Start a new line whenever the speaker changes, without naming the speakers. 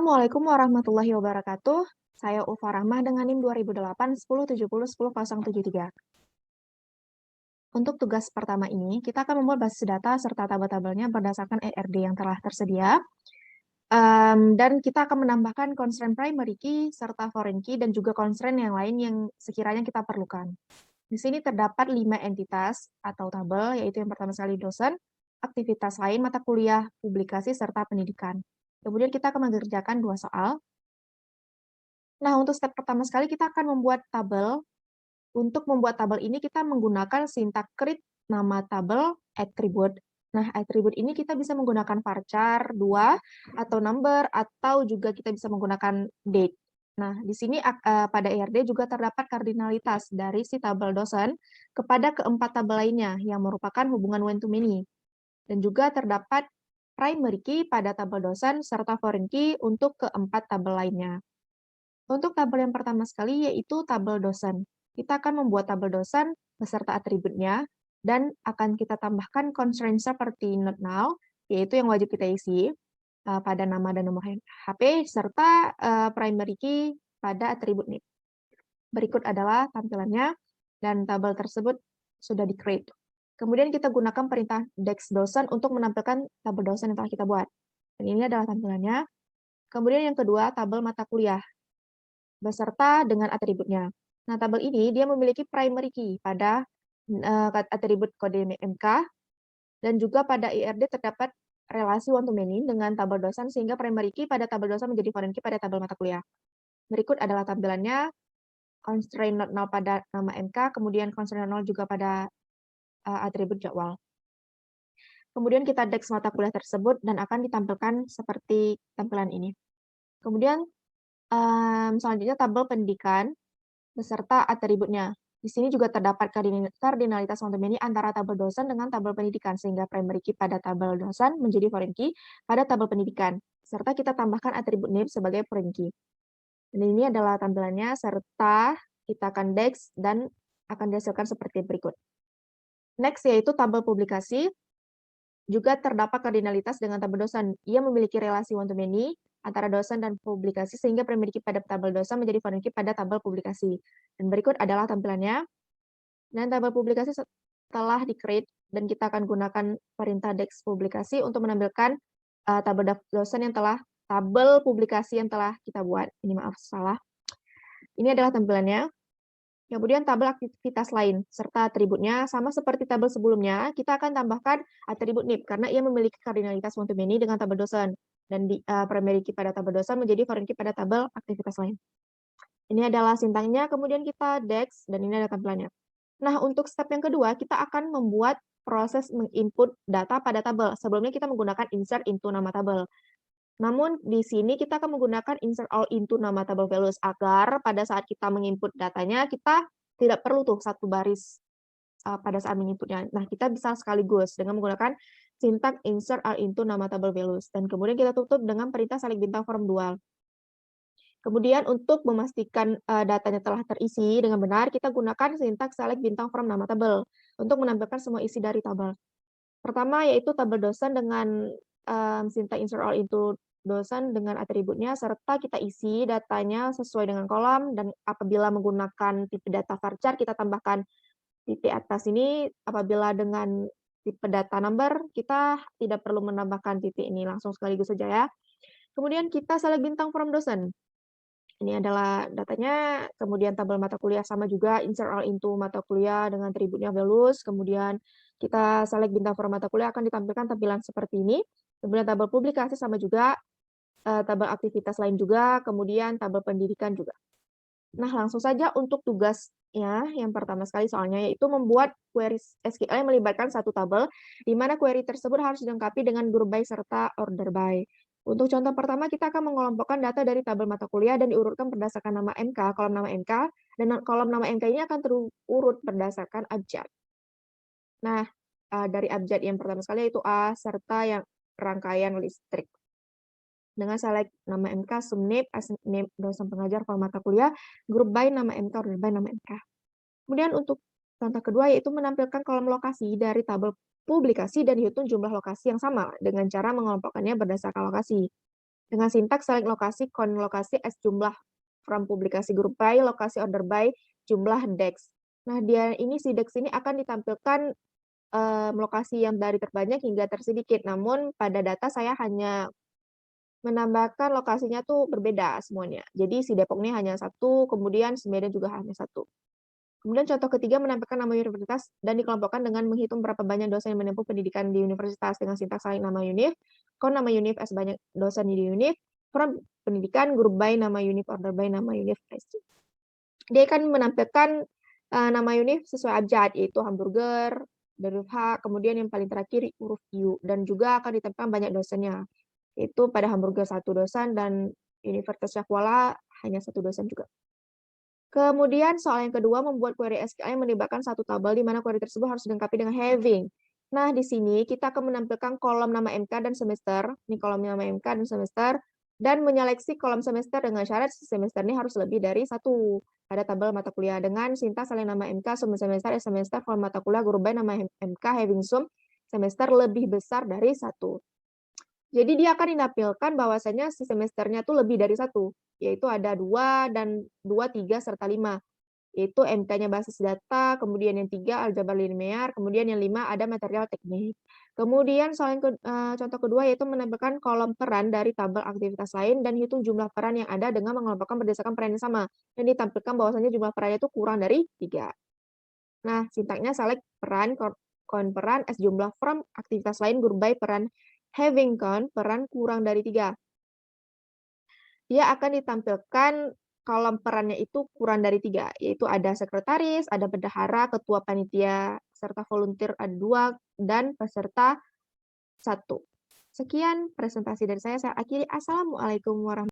Assalamualaikum warahmatullahi wabarakatuh. Saya Ulfa Rahmah dengan NIM 2008 10 70 10 073. Untuk tugas pertama ini, kita akan membuat basis data serta tabel-tabelnya berdasarkan ERD yang telah tersedia. Dan kita akan menambahkan constraint primary key serta foreign key dan juga constraint yang lain yang sekiranya kita perlukan. Di sini terdapat 5 entitas atau tabel, yaitu yang pertama sekali dosen, aktivitas lain, mata kuliah, publikasi, serta pendidikan. Kemudian kita akan mengerjakan 2 soal. Nah, untuk step pertama sekali kita akan membuat tabel. Untuk membuat tabel ini kita menggunakan sintak create nama tabel attribute. Nah, attribute ini kita bisa menggunakan varchar 2 atau number atau juga kita bisa menggunakan date. Nah, di sini pada ERD juga terdapat kardinalitas dari si tabel dosen kepada keempat tabel lainnya yang merupakan hubungan one to many. Dan juga terdapat primary key pada tabel dosen serta foreign key untuk keempat tabel lainnya. Untuk tabel yang pertama sekali yaitu tabel dosen. Kita akan membuat tabel dosen beserta atributnya dan akan kita tambahkan constraint seperti not null, yaitu yang wajib kita isi pada nama dan nomor HP, serta primary key pada atribut name. Berikut adalah tampilannya, dan tabel tersebut sudah di-create. Kemudian kita gunakan perintah dex dosen untuk menampilkan tabel dosen yang telah kita buat. Dan ini adalah tampilannya. Kemudian yang kedua, tabel mata kuliah beserta dengan atributnya. Nah, tabel ini dia memiliki primary key pada atribut kode MK, dan juga pada IRD terdapat relasi one to many dengan tabel dosen, sehingga primary key pada tabel dosen menjadi foreign key pada tabel mata kuliah. Berikut adalah tampilannya, constraint not null pada nama MK, kemudian constraint not null juga pada atribut jadwal. Kemudian kita dex mata kuliah tersebut dan akan ditampilkan seperti tampilan ini. Kemudian selanjutnya tabel pendidikan beserta atributnya. Di sini juga terdapat kardinalitas one to many antara tabel dosen dengan tabel pendidikan, sehingga primary key pada tabel dosen menjadi foreign key pada tabel pendidikan, serta kita tambahkan atribut name sebagai foreign key. Dan ini adalah tampilannya, serta kita akan dex dan akan dihasilkan seperti berikut. Next, yaitu tabel publikasi. Juga terdapat kardinalitas dengan tabel dosen. Ia memiliki relasi one to many antara dosen dan publikasi, sehingga primary key pada tabel dosen menjadi foreign key pada tabel publikasi. Dan berikut adalah tampilannya. Dan tabel publikasi setelah di-create, dan kita akan gunakan perintah dex publikasi untuk menampilkan tabel dosen yang tabel publikasi yang telah kita buat. Ini maaf, salah. Ini adalah tampilannya. Kemudian tabel aktivitas lain serta atributnya sama seperti tabel sebelumnya, kita akan tambahkan atribut nib karena ia memiliki kardinalitas one to many dengan tabel dosen, dan primary key pada tabel dosen menjadi foreign key pada tabel aktivitas lain. Ini adalah sintaknya, kemudian kita dex dan ini adalah tampilannya. Nah, untuk step yang kedua, kita akan membuat proses menginput data pada tabel. Sebelumnya kita menggunakan insert into nama tabel. Namun di sini kita akan menggunakan insert all into nama tabel values agar pada saat kita menginput datanya kita tidak perlu tuh satu baris pada saat menginputnya. Nah, kita bisa sekaligus dengan menggunakan sintak insert all into nama tabel values, dan kemudian kita tutup dengan perintah salib bintang form dual. Kemudian untuk memastikan datanya telah terisi dengan benar, kita gunakan sintak select bintang form nama tabel untuk menampilkan semua isi dari tabel. Pertama yaitu tabel dosen dengan sintak insert all into dosen dengan atributnya, serta kita isi datanya sesuai dengan kolom, dan apabila menggunakan tipe data varchar, kita tambahkan titik atas ini. Apabila dengan tipe data number, kita tidak perlu menambahkan titik ini, langsung sekaligus saja ya. Kemudian kita select bintang form dosen. Ini adalah datanya, kemudian tabel mata kuliah sama juga, insert all into mata kuliah dengan atributnya values, kemudian kita select bintang form mata kuliah, akan ditampilkan tampilan seperti ini. Kemudian tabel publikasi sama juga, tabel aktivitas lain juga, kemudian tabel pendidikan juga. Nah, langsung saja untuk tugasnya, yang pertama sekali soalnya, yaitu membuat query SQL yang melibatkan satu tabel, di mana query tersebut harus dilengkapi dengan group by serta order by. Untuk contoh pertama, kita akan mengelompokkan data dari tabel mata kuliah dan diurutkan berdasarkan nama MK, kolom nama MK, dan kolom nama MK ini akan terurut berdasarkan abjad. Nah, dari abjad yang pertama sekali yaitu A, serta yang rangkaian listrik. Dengan select nama MK, subname, name dosen pengajar, kolom mata kuliah, group by nama MK, order by nama MK. Kemudian untuk contoh kedua yaitu menampilkan kolom lokasi dari tabel publikasi dan dihitung jumlah lokasi yang sama dengan cara mengelompokkannya berdasarkan lokasi. dengan sintaks select lokasi, kon lokasi, as jumlah from publikasi group by, lokasi order by, jumlah DEX. Nah, si DEX ini akan ditampilkan lokasi yang dari terbanyak hingga tersedikit. Namun pada data saya hanya menambahkan lokasinya tuh berbeda semuanya. Jadi si Depok ini hanya satu, kemudian si Medan juga hanya satu. Kemudian contoh ketiga menampilkan nama universitas dan dikelompokkan dengan menghitung berapa banyak dosen yang menempuh pendidikan di universitas dengan sintaks saling nama univ, kon nama univ as banyak dosen di univ, from pendidikan, group by nama univ, order by nama univ. Dia akan menampilkan nama univ sesuai abjad, yaitu hamburger, dari huruf H, kemudian yang paling terakhir huruf U, dan juga akan ditampilkan banyak dosennya. Itu pada hamburger satu dosen dan Universitas Syahkuala hanya satu dosen juga. Kemudian soal yang kedua, membuat query SQL yang melibatkan satu tabel di mana query tersebut harus dilengkapi dengan having. Nah, di sini kita akan menampilkan kolom nama MK dan semester, ini kolom nama MK dan semester, dan menyeleksi kolom semester dengan syarat semester ini harus lebih dari satu pada tabel mata kuliah dengan sintaks salin nama MK, sum semester, semester, kolom mata kuliah, guru by nama MK, having sum semester lebih besar dari satu. Jadi dia akan dinampilkan bahwasanya si semesternya tuh lebih dari satu, yaitu ada 2 dan 2, 3, serta 5. Yaitu MK-nya basis data, kemudian yang 3 aljabar linear, kemudian yang 5 ada material teknik. Kemudian soal yang contoh kedua yaitu menampilkan kolom peran dari tabel aktivitas lain dan hitung jumlah peran yang ada dengan mengelompokkan berdasarkan peran yang sama. Dan ditampilkan bahwasanya jumlah perannya itu kurang dari 3. Nah, sintaknya select peran, kon peran, as jumlah from aktivitas lain, group by peran, having count peran kurang dari 3. Dia akan ditampilkan kolom perannya itu kurang dari 3, yaitu ada sekretaris, ada bendahara, ketua panitia, serta volunteer ada 2, dan peserta 1. Sekian presentasi dari saya akhiri. Assalamualaikum warahmatullahi wabarakatuh.